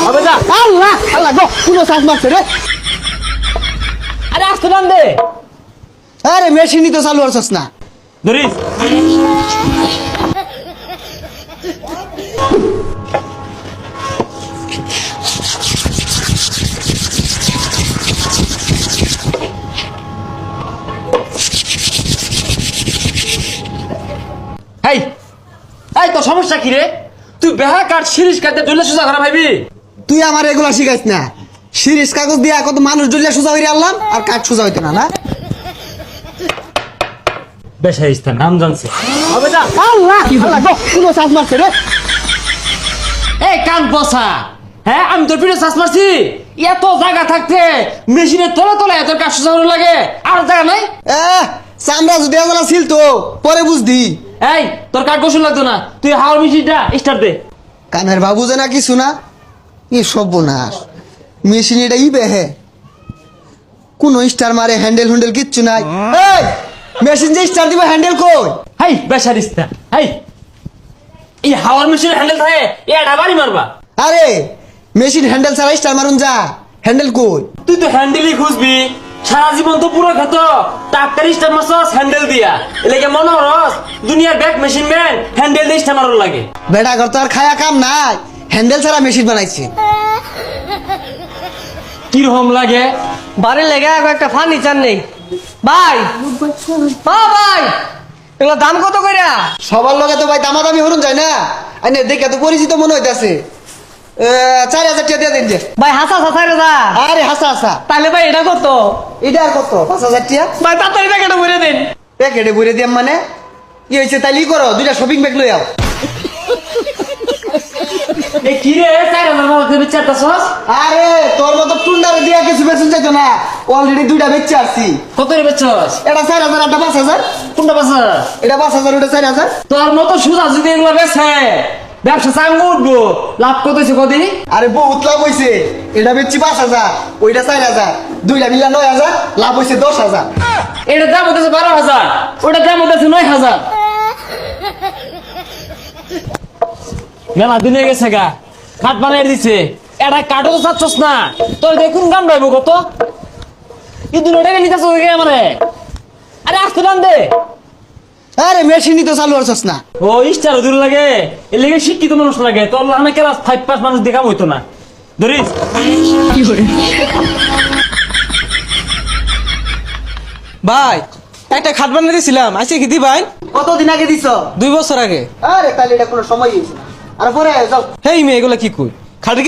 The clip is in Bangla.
হবে না। আল্লাহ আল্লাহ গো পুরো শ্বাস মারছে রে। আরে আসতে নাম দে আরে মেশিনই তো চালু করছস না। ধরিস এই এই তোর সমস্যা কি রে? তুই বেহা কাট সিরিজ কাটতে দলে সোজা করা ভাবি। তুই আমার এগুলা শিখাইস না। সিরিজ কাগজ দিয়া কত মানুষ ডুলিয়া সোজা হইরে আনলাম আর কাঠ সোজা হইতো না না। বেশাইস্তা নাম জানছে হবে না। আল্লাহ আল্লাহ গো পুরো শ্বাস মারছে রে। এই কান বসা, হ্যাঁ আমি তোর পিঠে শ্বাস মারছি। এত জায়গা থাকতে মেশিনের তলে তলে এত কাজ সোজা করা লাগে, আর জায়গা নাই। চামড়া যদি এগুলা ছিল তো পরে বুঝদি। এই তোর কাঠ গোসল লাগতো না, তুই হাওয়ার মেশিনটা স্টার্ট দে। কানের বাবু যে না কিছু না ই সর্বনাশ। মেশিন এটা ই বেহে কোন স্টার মারে হ্যান্ডেল হ্যান্ডেল কিচ্ছু নাই। এই মেশিন যে স্টার দিবে হ্যান্ডেল কই? হাই বেসারিস্তা, হাই এই হাওয়ার মেশিনের হ্যান্ডেল থাকে এটা বাড়ি মারবা। আরে মেশিন হ্যান্ডেল ছাড়া স্টার মারুন যা, হ্যান্ডেল কই? তুই তো হ্যান্ডেলই খুঁজবি, সারা জীবন তো পুরো খেত টাক্কার স্টার মারছস হ্যান্ডেল দিয়া। এলাকে মনে হরস দুনিয়ার ব্যাক মেশিন ম্যান হ্যান্ডেল দিয়ে স্টার মারুন লাগে। বেটা ঘর তো আর খায়া কাম নাই, হ্যান্ডেল ছাড়া মেশিন বানাইছে। কিরকম লাগে? বাড়ির লেগে একটা ফার্নিচার নেই ভাই। ভাই এগুলো দাম কত কইরা? সবার লগে তো ভাই দামাদামি হরুন যায় না। আইনে দেখে তো পরিচিত মনে হইতাছে। 4000 টাকা দিয়ে দিন যে। ভাই হাসা হাসা রে। আরে হাসা হাসা তাহলে ভাই এটা কত? এটা আর কত? 5000 টাকা। ভাই তাড়াতাড়ি প্যাকেটে ভরে দিন। প্যাকেটে ভরে দিয়াম মানে কি হয়েছে? তাইলে করো দুইটা শপিং ব্যাগ লই আও। এ কি রে 4000 টাকা দিয়ে চারটাছস? আরে তোর মতো টুন্ডারে দিয়া কিছু বেচুন চাইতো না, অলরেডি দুইটা বেচে আসছি। কত রে বেচছস? এটা 4000 এটা 5000। কোনটা বাসা? এটা 5000 ওটা 4000। তোর মতো সুজা যদি এগুলো বেছে ব্যবসা চাঙ্গ উঠবো, লাভ কত হয়েছে কদি? আরে বহুত লাভ হইছে। এটা বেচছি 5000, ওইটা 4000, দুইটা মিলা 9000, লাভ হইছে 10000। এটার দাম হতেছে 12,000, ওটার দাম হতেছে 9,000। মেলা দিন হয়ে গেছে গা, কাঠ বানাই দিছে। এটা কাঠও তো চাচ্ছস না, তোর দেখুন গান পাইবো কত। এই দুটো টাকা নিতেছ মানে। আরে আসতে দাম দে। আরে মেশিনই তো চালু করছস না। ও ইস্টার দূর লাগে, এর লেগে শিক্ষিত মানুষ লাগে। তোর আমি ক্লাস 5 পাস মানুষ দেখাম হইতো না। ধরিস ভাই একটা খাট বানিয়ে দিয়েছিলাম, আজকে কি দিবাই? কতদিন আগে দিছ? 2 বছর আগে। আরে তাহলে এটা কোনো সময় হইছে না। আর পরে যাও। হেই মেয়ে এগুলা কি কই?